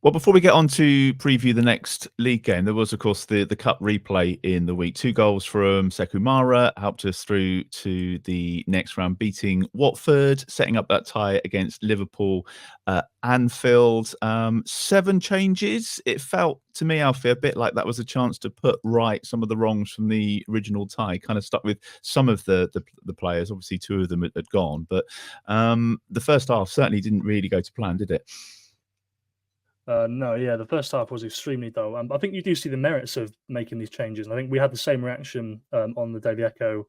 Well, before we get on to preview the next league game, there was, of course, the cup replay in the week. 2 goals from Sekou Mara helped us through to the next round, beating Watford, setting up that tie against Liverpool at Anfield. 7 changes. It felt to me, Alfie, a bit like that was a chance to put right some of the wrongs from the original tie. Kind of stuck with some of the players. Obviously, 2 of them had gone, but the first half certainly didn't really go to plan, did it? No, yeah, the first half was extremely dull. I think you do see the merits of making these changes. And I think we had the same reaction on the Daily Echo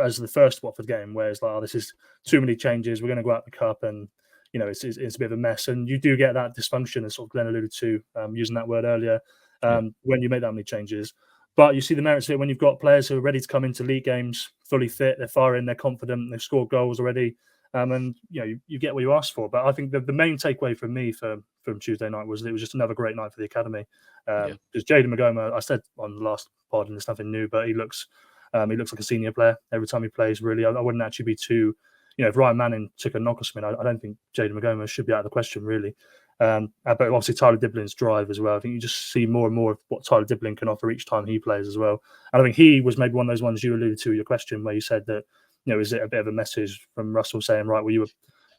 as the first Watford game, where it's like, oh, this is too many changes. We're going to go out the cup, and it's a bit of a mess. And you do get that dysfunction, as sort of Glen alluded to, using that word earlier, when you make that many changes. But you see the merits of it when you've got players who are ready to come into league games, fully fit, they're firing, they're confident, they've scored goals already. And you get what you asked for. But I think the main takeaway from me from Tuesday night was that it was just another great night for the academy. Because Jayden Magoma, I said on the last pod, and it's nothing new, but he looks like a senior player every time he plays. Really, I wouldn't actually be too, if Ryan Manning took a knock or something, I don't think Jayden Magoma should be out of the question really. But obviously Tyler Diblin's drive as well. I think you just see more and more of what Tyler Diblin can offer each time he plays as well. And I think he was maybe one of those ones you alluded to in your question where you said that, is it a bit of a message from Russell saying, right, well, you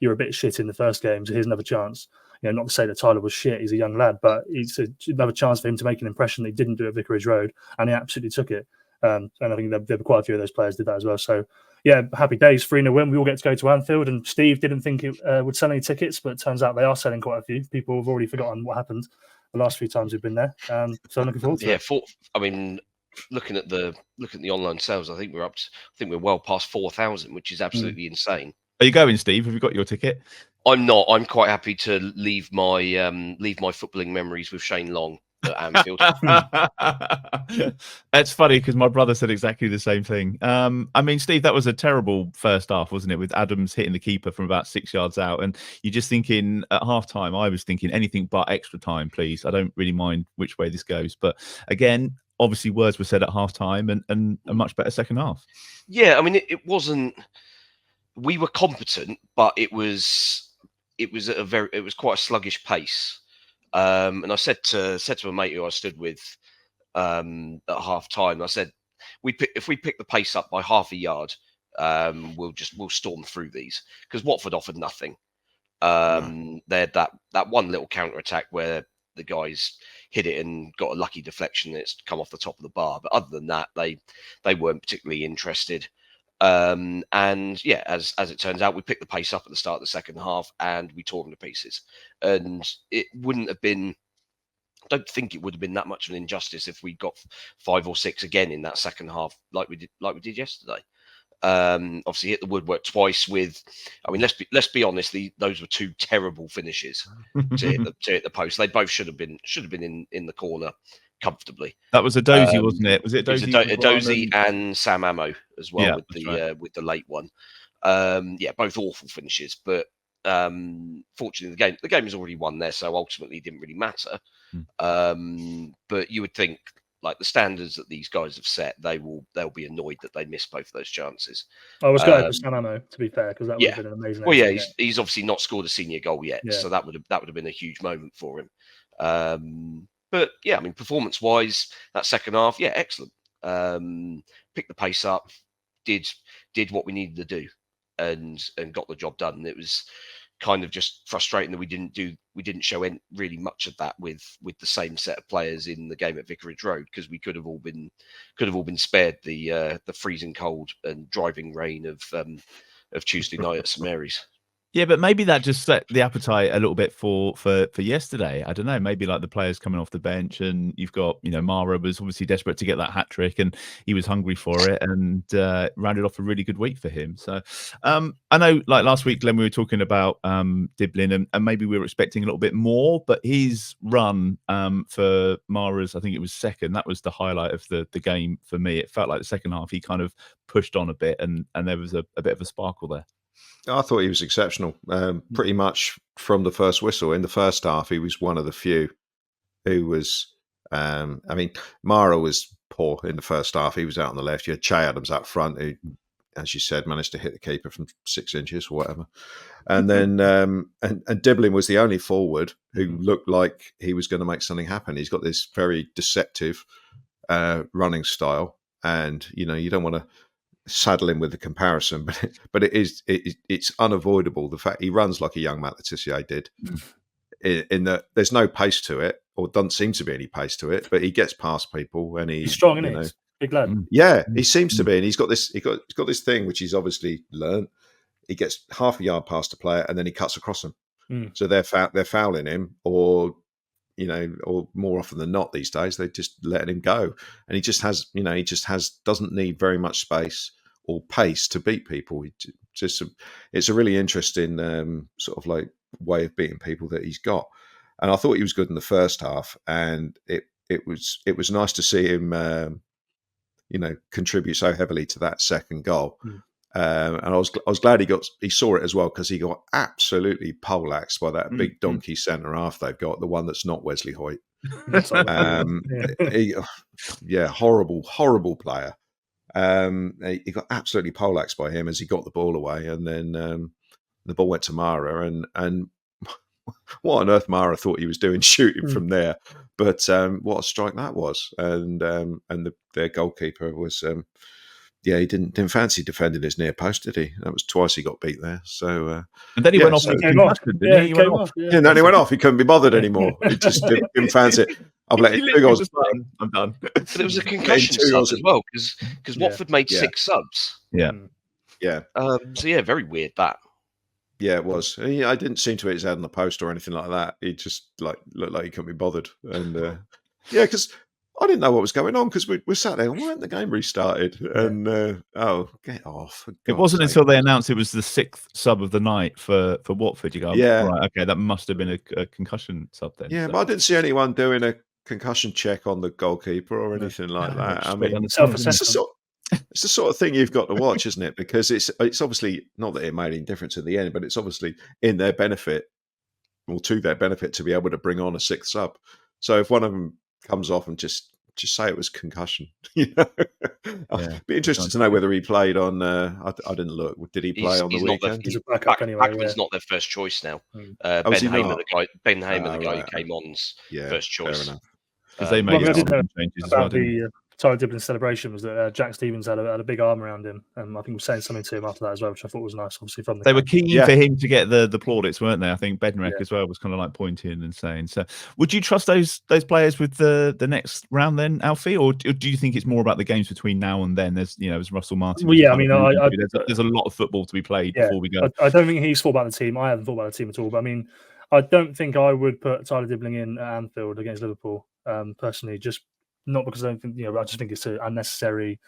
were a bit shit in the first game, so here's another chance. Not to say that Tyler was shit, he's a young lad, but it's another chance for him to make an impression that he didn't do at Vicarage Road, and he absolutely took it. And I think there were quite a few of those players did that as well. So, yeah, happy days, 3-0 win. We all get to go to Anfield, and Steve didn't think it would sell any tickets, but it turns out they are selling quite a few. People have already forgotten what happened the last few times we've been there. So I'm looking forward to it. Looking at the online sales, I think we're well past 4,000, which is absolutely insane. Are you going, Steve? Have you got your ticket? I'm not. I'm quite happy to leave my footballing memories with Shane Long at Anfield. That's funny because my brother said exactly the same thing. Steve, that was a terrible first half, wasn't it? With Adams hitting the keeper from about 6 yards out, and you're just thinking at half time. I was thinking anything but extra time, please. I don't really mind which way this goes, but again, obviously words were said at half time, and a much better second half. Yeah, it wasn't. We were competent, but it was quite a sluggish pace. And I said to a mate who I stood with at half time, I said, if we pick the pace up by half a yard, we'll storm through these, because Watford offered nothing. They had that one little counter attack where the guys hit it and got a lucky deflection. It's come off the top of the bar, but other than that, they weren't particularly interested. And yeah, as it turns out, we picked the pace up at the start of the second half and we tore them to pieces. And it wouldn't have been, I don't think it would have been that much of an injustice if we got 5 or 6 again in that second half, like we did yesterday. Obviously hit the woodwork twice with, let's be honest, those were 2 terrible finishes to hit the post. They both should have been in the corner comfortably. That was a Dozy, wasn't it? Was it Dozy? A Dozy and Sam Ammo as well, with the late one. Both awful finishes, but fortunately the game was already won there, so ultimately it didn't really matter. But you would think, like, the standards that these guys have set, they'll be annoyed that they missed both of those chances. I was going for Sam Ammo, to be fair, because that would have been an amazing. Well, yeah, he's obviously not scored a senior goal yet, so that would have been a huge moment for him. But yeah, performance-wise, that second half, excellent. Picked the pace up, did what we needed to do, and got the job done. It was kind of just frustrating that we didn't show really much of that with the same set of players in the game at Vicarage Road, because we could have all been spared the freezing cold and driving rain of Tuesday night at St Mary's. Yeah, but maybe that just set the appetite a little bit for yesterday. I don't know. Maybe like the players coming off the bench, and you've got, Mara was obviously desperate to get that hat trick, and he was hungry for it, and rounded off a really good week for him. So I know, like last week, Glen, we were talking about Diblin, and maybe we were expecting a little bit more, but his run for Mara's, I think it was second. That was the highlight of the game for me. It felt like the second half he kind of pushed on a bit, and there was a bit of a sparkle there. I thought he was exceptional, pretty much from the first whistle. In the first half, he was one of the few who was, Mara was poor in the first half. He was out on the left. You had Che Adams up front, who as you said, managed to hit the keeper from 6 inches or whatever. And then and Diblin was the only forward who looked like he was going to make something happen. He's got this very deceptive running style, and you don't want to saddle him with the comparison, but it's unavoidable. The fact he runs like a young Matt Letitia did, in that there's no pace to it, or doesn't seem to be any pace to it, but he gets past people, and he's strong, isn't he? He's big lad. Yeah, he seems to be, and he's got this thing which he's obviously learned. He gets half a yard past a player, and then he cuts across them. So they're fouling him, or or more often than not these days, they're just letting him go. And he just has, doesn't need very much space or pace to beat people. It's a really interesting sort of like way of beating people that he's got. And I thought he was good in the first half, and it was nice to see him, contribute so heavily to that second goal. And I was glad he saw it as well, because he got absolutely poleaxed by that big donkey centre half they've got, the one that's not Wesley Hoyt. Horrible player. He got absolutely poleaxed by him as he got the ball away, and then the ball went to Mara, and what on earth Mara thought he was doing shooting from there, but what a strike that was, and their goalkeeper was. He didn't fancy defending his near post, did he? That was twice he got beat there. So and then he went off. He came off. He went off. And then he went off. He couldn't be bothered anymore. He just didn't fancy it. I've let it 2 goals. I'm done. But it was a concussion sub as well, because Watford made 6 subs. Yeah. So very weird that. Yeah, it was. I didn't seem to hit his head on the post or anything like that. He just looked like he couldn't be bothered. And because I didn't know what was going on, because we sat there and why hadn't the game restarted? And get off! It wasn't until they announced it was the 6th sub of the night for Watford. You go, right, okay, that must have been a concussion sub then. Yeah, but I didn't see anyone doing a concussion check on the goalkeeper or anything like that. I mean, it's the sort of thing you've got to watch, isn't it? Because it's obviously not that it made any difference in the end, but it's obviously in their benefit, or to their benefit, to be able to bring on a 6th sub. So if one of them comes off and just say it was concussion, I'd be interested to know whether he played on. I didn't look. Did he play on the weekend? He's a backup anyway. Backman's not their first choice now. Ben Hamer, the guy who came on's first choice. Fair enough. Because they made changes as well, the Tyler Diblin celebration was that Jack Stevens had a big arm around him, and I think he was saying something to him after that as well, which I thought was nice. Obviously, from they were keen for him to get the plaudits, weren't they? I think Bednarek as well was kind of like pointing and saying. So, would you trust those players with the next round then, Alfie, or do you think it's more about the games between now and then? There's as Russell Martin. Well, yeah, I mean, there's a lot of football to be played before we go. I don't think he's thought about the team. I haven't thought about the team at all. But I mean, I don't think I would put Tyler Diblin in at Anfield against Liverpool personally. Just not because I don't think I just think it's an unnecessary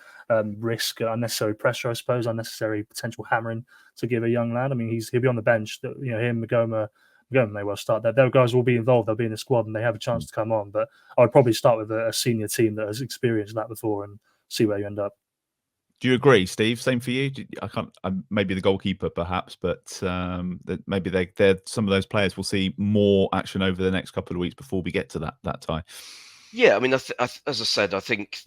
risk, unnecessary pressure, I suppose, unnecessary potential hammering to give a young lad. I mean, he'll be on the bench. Him, Magoma may well start there. Those guys will be involved. They'll be in the squad and they have a chance to come on. But I'd probably start with a senior team that has experienced that before and see where you end up. Do you agree, Steve? Same for you? I can't. Maybe the goalkeeper, perhaps, but maybe they're some of those players will see more action over the next couple of weeks before we get to that tie. Yeah, I mean, as I said, I think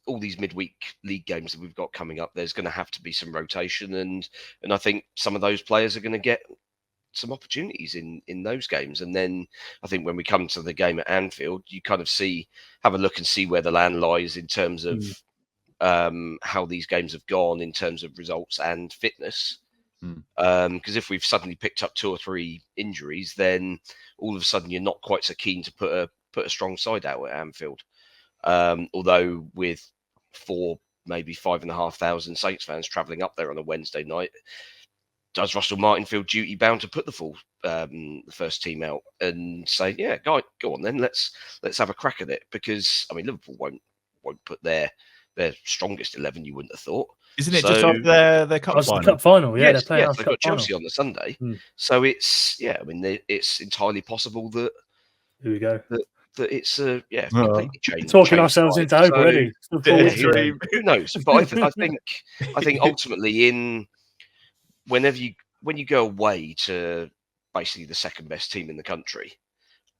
all these midweek league games that we've got coming up, there's going to have to be some rotation, and I think some of those players are going to get some opportunities in those games. And then I think when we come to the game at Anfield, you kind of have a look and see where the land lies in terms of how these games have gone in terms of results and fitness. Because if we've suddenly picked up 2 or 3 injuries, then all of a sudden you're not quite so keen to put a strong side out at Anfield. Although with 4, maybe 5,500 Saints fans travelling up there on a Wednesday night, does Russell Martin feel duty bound to put the first team out and say, yeah, go on then, let's have a crack at it? Because I mean, Liverpool won't put their strongest 11. You wouldn't have thought. Isn't it just after their cup final? Cup final, yeah. Yes, they've got Chelsea on the Sunday, so it's I mean, it's entirely possible that. Here we go. That it's completely changed. Talking ourselves into hope already. Who knows? But I think ultimately when you go away to basically the second best team in the country,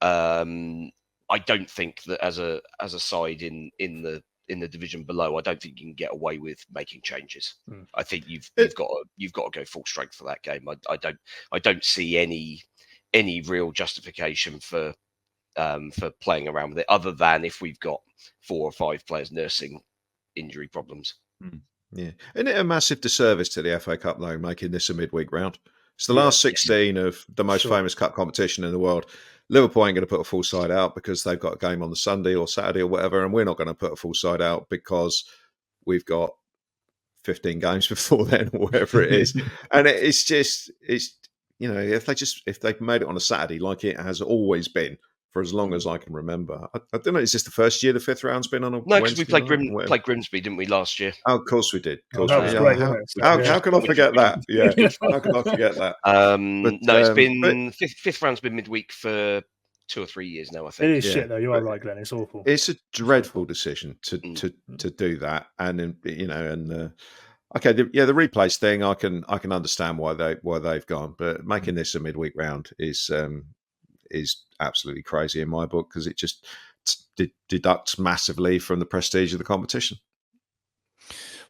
I don't think that as a side in the the division below, I don't think you can get away with making changes. I think you've got to go full strength for that game. I don't see any real justification for playing around with it, other than if we've got 4 or 5 players nursing injury problems. Yeah, isn't it a massive disservice to the FA Cup though, making this a midweek round? It's the last 16 of the most famous cup competition in the world. Liverpool ain't going to put a full side out because they've got a game on the Sunday or Saturday or whatever, and we're not going to put a full side out because we've got 15 games before then or whatever it is. And it's if they've made it on a Saturday like it has always been for as long as I can remember. I don't know, is this the first year the 5th round's been on a No, because we Wednesday played Grimsby, didn't we, last year? Oh, of course we did. That was great, how can I forget that? Yeah, how can I forget that? No, it's been fifth round's been midweek for 2 or 3 years now, I think. It is shit though. You are right, Glenn. It's awful. It's a dreadful decision to do that, and the replays thing. I can understand why they've gone, but making this a midweek round is absolutely crazy in my book because it just deducts massively from the prestige of the competition.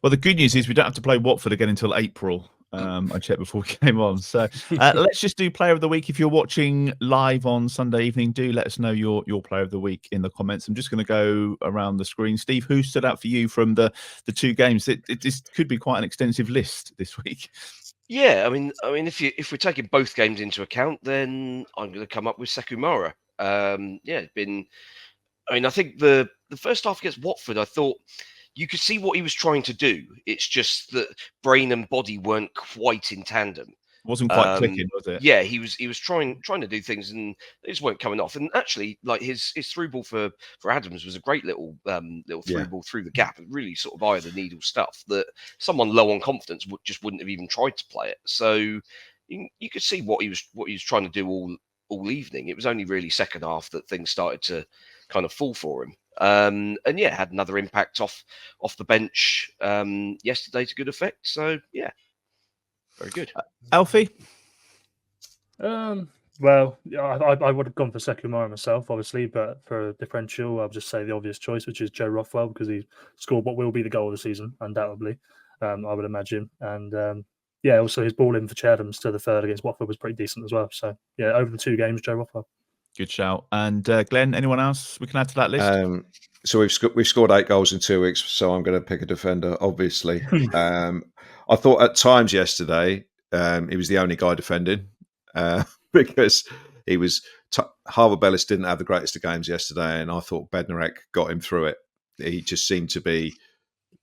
Well, the good news is we don't have to play Watford again until April. I checked before we came on. So let's just do Player of the Week. If you're watching live on Sunday evening, do let us know your Player of the Week in the comments. I'm just going to go around the screen. Steve, who stood out for you from the 2 games? This could be quite an extensive list this week. Yeah, I mean, if we're taking both games into account, then I'm going to come up with Sekou Mara. It's been. I mean, I think the first half against Watford, I thought you could see what he was trying to do. It's just that brain and body weren't quite in tandem. It wasn't quite clicking, was it? Yeah, he was trying to do things and they just weren't coming off. And actually, like his through ball for Adams was a great little through ball through the gap. Really sort of eye of the needle stuff that someone low on confidence wouldn't have even tried to play it. So you could see what he was trying to do all evening. It was only really second half that things started to kind of fall for him. Had another impact off the bench yesterday to good effect. So yeah, very good. Alfie? Well, I would have gone for Sekou Mara myself, obviously, but for a differential, I'll just say the obvious choice, which is Joe Rothwell, because he scored what will be the goal of the season, undoubtedly, I would imagine. And also his ball in for Adams to the third against Watford was pretty decent as well. So yeah, over the 2 games, Joe Rothwell. Good shout. And Glenn, anyone else we can add to that list? So we've scored 8 goals in 2 weeks. So I'm going to pick a defender, obviously. I thought at times yesterday he was the only guy defending because he was. Harvard Bellis didn't have the greatest of games yesterday, and I thought Bednarek got him through it. He just seemed to be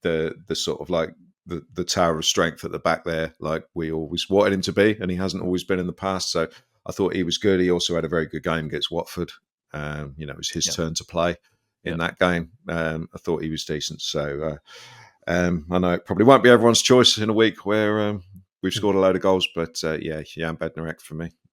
the sort of like the tower of strength at the back there, like we always wanted him to be, and he hasn't always been in the past. So I thought he was good. He also had a very good game against Watford. It was his turn to play in that game. I thought he was decent. So I know it probably won't be everyone's choice in a week where we've scored a load of goals, but Jan Bednarek for me.